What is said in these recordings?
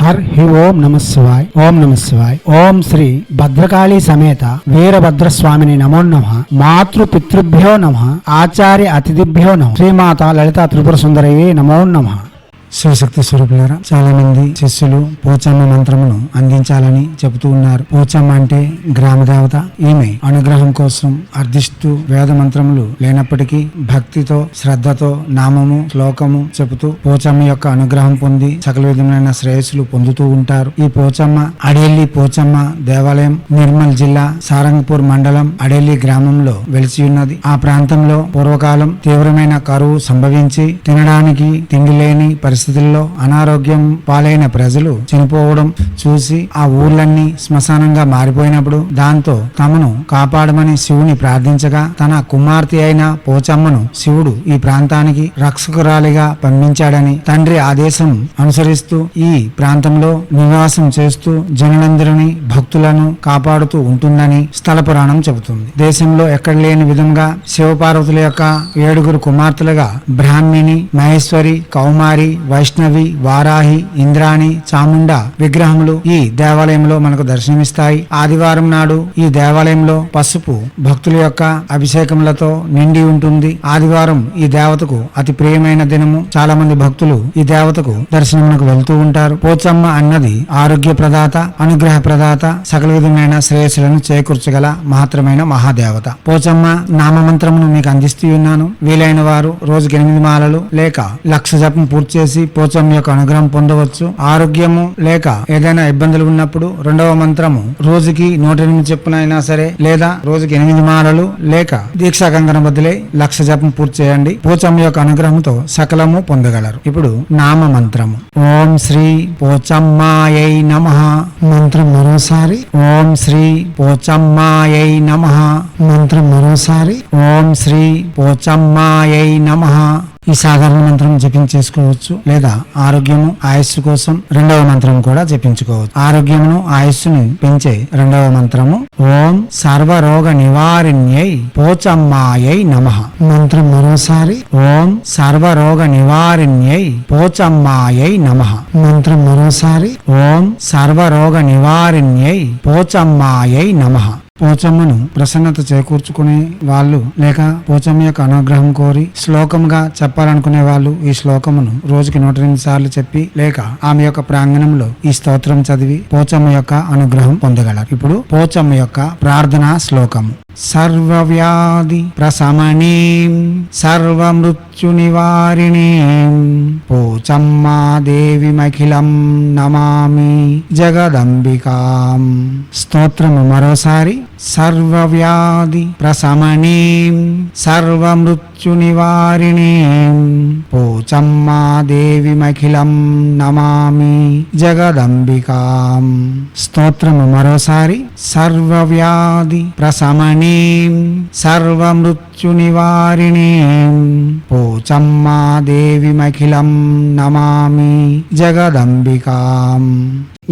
హి ఓం నమ శివాయ్. ఓం నమ శివాయ్. ఓం శ్రీ భద్రకాళీ సమేత వీరభద్రస్వామిని నమో నమః. మాతృ పితృభ్యో నమః. ఆచార్య అతిథిభ్యో నమః. శ్రీమాత లలితా త్రిపుర సుందరయే నమో నమః. శివశక్తి స్వరూపులారా, చాలా మంది శిష్యులు పోచమ్మ మంత్రమును అందించాలని చెబుతూ ఉన్నారు. పోచమ్మ అంటే గ్రామ దేవత. ఈమె అనుగ్రహం కోసం అర్థిస్తూ వేద మంత్రములు లేనప్పటికీ భక్తితో శ్రద్ధతో నామము శ్లోకము చెబుతూ పోచమ్మ యొక్క అనుగ్రహం పొంది సకల విధమైన శ్రేయస్సులు పొందుతూ ఉంటారు. ఈ పోచమ్మ అడెల్లి పోచమ్మ దేవాలయం నిర్మల్ జిల్లా సారంగపూర్ మండలం అడెల్లి గ్రామంలో వెలిసి ఉన్నది. ఆ ప్రాంతంలో పూర్వకాలం తీవ్రమైన కరువు సంభవించి తినడానికి తిండి లేని పరిస్థితుల్లో అనారోగ్యం పాలైన ప్రజలు చనిపోవడం చూసి ఆ ఊర్లన్నీ శ్మశానంగా మారిపోయినప్పుడు దాంతో తమను కాపాడమని శివుని ప్రార్థించగా తన కుమార్తె అయిన పోచమ్మను శివుడు ఈ ప్రాంతానికి రక్షకురాలిగా పంపించాడని తండ్రి ఆదేశం అనుసరిస్తూ ఈ ప్రాంతంలో నివాసం చేస్తూ జనులందరినీ భక్తులను కాపాడుతూ ఉంటుందని స్థల పురాణం చెబుతుంది. దేశంలో ఎక్కడ లేని విధంగా శివపార్వతుల యొక్క 7 కుమార్తెలుగా బ్రాహ్మిణి, మహేశ్వరి, కౌమారి, వైష్ణవి, వారాహి, ఇంద్రాణి, చాముండ విగ్రహములు ఈ దేవాలయంలో మనకు దర్శనమిస్తాయి. ఆదివారం నాడు ఈ దేవాలయంలో పసుపు భక్తుల యొక్క అభిషేకములతో నిండి ఉంటుంది. ఆదివారం ఈ దేవతకు అతి ప్రియమైన దినము. చాలా మంది భక్తులు ఈ దేవతకు దర్శనమునకు వెళ్తూ ఉంటారు. పోచమ్మ అన్నది ఆరోగ్య ప్రదాత, అనుగ్రహ ప్రదాత, సకల విధమైన శ్రేయస్సులను చేకూర్చగల మహత్తరమైన మహాదేవత. పోచమ్మ నామమంత్రమును మీకు అందిస్తూ ఉన్నాను. వీలైన వారు రోజుకి 8 మాలలు లేక 1,00,000 జపం పూర్తి చేసి పోచమ్మ యొక్క అనుగ్రహం పొందవచ్చు. ఆరోగ్యము లేక ఏదైనా ఇబ్బందులు ఉన్నప్పుడు 2వ మంత్రము రోజుకి 108 చెప్పునైనా సరే లేదా రోజుకి 8 మాలలు లేక దీక్షా కంకణం బదులే 1,00,000 జపం పూర్తి చేయండి. పోచమ్మ యొక్క అనుగ్రహంతో సకలము పొందగలరు. ఇప్పుడు నామ మంత్రము. ఓం శ్రీ పోచమ్మాయై నమః. మంత్రం మరోసారి. ఓం శ్రీ పోచమ్మాయై నమః. మంత్రం మరోసారి. ఓం శ్రీ పోచమ్మాయై నమః. ఈ సాధారణ మంత్రం జపించేసుకోవచ్చు లేదా ఆరోగ్యము ఆయుస్సు కోసం 2వ మంత్రం కూడా జపించుకోవచ్చు. ఆరోగ్యమును ఆయుస్సును పెంచే 2వ మంత్రము ఓం సర్వరోగ నివారిణ్యై పోచమ్మాయై నమః. మంత్రం మరోసారి. ఓం సర్వరోగ నివారిణ్యై పోచమ్మాయై నమః. మంత్రం మరోసారి. ఓం సర్వరోగ నివారిణ్యై పోచమ్మాయై నమః. పోచమ్మను ప్రసన్నత చేకూర్చుకునే వాళ్ళు లేక పోచమ్మ యొక్క అనుగ్రహం కోరి శ్లోకముగా చెప్పాలనుకునే వాళ్ళు ఈ శ్లోకమును రోజుకి 108 సార్లు చెప్పి లేక ఆమె యొక్క ప్రాంగణంలో ఈ స్తోత్రం చదివి పోచమ్మ యొక్క అనుగ్రహం పొందగలరు. ఇప్పుడు పోచమ్మ యొక్క ప్రార్థనా శ్లోకము. సర్వవ్యాధి ప్రశమనీం సర్వమృత్యు నివారిణీం పోచమ్మా దేవిమఖిలం నమామి జగదంబికాం. స్తోత్రము మరోసారి. సర్వవ్యాధి ప్రశమనీం సర్వమృత్యు నివారిణీం పోచమ్మా దేవిమఖిలం నమామి జగదంబికాం. స్తోత్రము మరోసారి. సర్వవ్యాధి ప్రశమనీం సర్వమృత్యు నివారిణీం పోచమ్మా దేవిమఖిలం నమామి జగదంబికాం.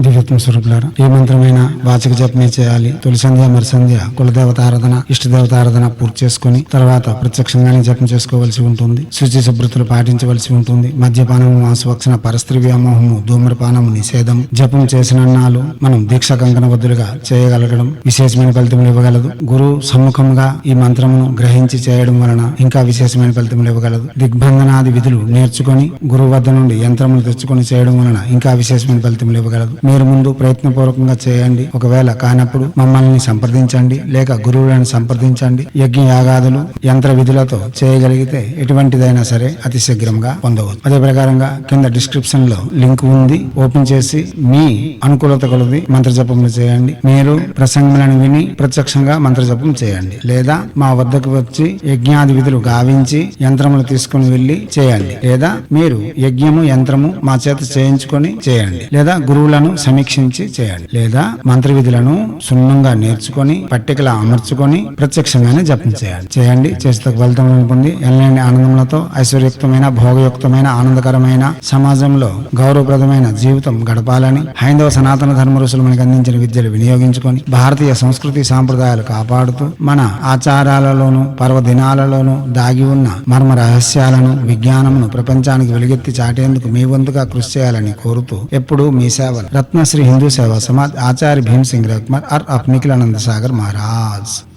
దివ్యత్మ స్వరూపులారా, ఏ మంత్రమైన వాచక జపమే చేయాలి. తొలి సంధ్య మరి సంధ్య కులదేవత ఆరాధన ఇష్టదేవత ఆరాధన పూర్తి చేసుకుని తర్వాత ప్రత్యక్షంగానే జపం చేసుకోవలసి ఉంటుంది. శుచి శుభ్రతలు పాటించవలసి ఉంటుంది. మద్యపానము, మాంసభక్షణ, పరస్త్రీ వ్యామోహము, ధూమ్రపానము నిషేధం. జపం చేసిన నాలు మనం దీక్షా కంకణబద్ధులుగా చేయగలగడం విశేషమైన ఫలితములు ఇవ్వగలదు. గురు సమ్ముఖంగా ఈ మంత్రమును గ్రహించి చేయడం వలన ఇంకా విశేషమైన ఫలితములు ఇవ్వగలదు. దిగ్బంధనాది విధులు నేర్చుకొని గురువు వద్ద నుండి యంత్రములు తెచ్చుకొని చేయడం వలన ఇంకా విశేషమైన ఫలితములు ఇవ్వగలదు. మీరు ముందు ప్రయత్నపూర్వకంగా చేయండి. ఒకవేళ కానప్పుడు మమ్మల్ని సంప్రదించండి లేక గురువులను సంప్రదించండి. యజ్ఞ యాగాదులు యంత్ర విధులతో చేయగలిగితే ఎటువంటిదైనా సరే అతి శీఘ్రంగా పొందవచ్చు. అదే ప్రకారంగా కింద డిస్క్రిప్షన్ లో లింక్ ఉంది. ఓపెన్ చేసి మీ అనుకూలత కొలది మంత్ర జపములు చేయండి. మీరు ప్రసంగములను విని ప్రత్యక్షంగా మంత్ర జపం చేయండి లేదా మా వద్దకు వచ్చి యజ్ఞాది విధులు గావించి యంత్రములు తీసుకుని వెళ్లి చేయండి లేదా మీరు యజ్ఞము యంత్రము మా చేత చేయించుకొని చేయండి లేదా గురువులను సమీక్షించి చేయండి. లేదా మంత్ర విధులను సున్నంగా నేర్చుకొని పట్టికలా అమర్చుకొని ప్రత్యక్షంగానే జపం చేయండి. చేస్తే ఫలితం పొంది ఎనలేని ఆనందములతో ఐశ్వర్యయుక్తమైన భోగయుక్తమైన ఆనందకరమైన సమాజంలో గౌరవప్రదమైన జీవితం గడపాలని హైందవ సనాతన ధర్మ ఋషులు మనకు అందించిన విద్యలు వినియోగించుకొని భారతీయ సంస్కృతి సాంప్రదాయాలు కాపాడుతూ మన ఆచారాలలోను పర్వదినాలలోను దాగి ఉన్న మర్మ రహస్యాలను విజ్ఞానమును ప్రపంచానికి వెలుగెత్తి చాటేందుకు మీ వంతుగా కృషి చేయాలని కోరుతూ ఎప్పుడూ మీ సేవలు రత్నశ్రీ హిందూ సేవా సమాజ్ ఆచార్య భీమ్ సింగ్ రఖ్మర్ అర్ నిఖిలానంద సాగర్ మహారాజ్.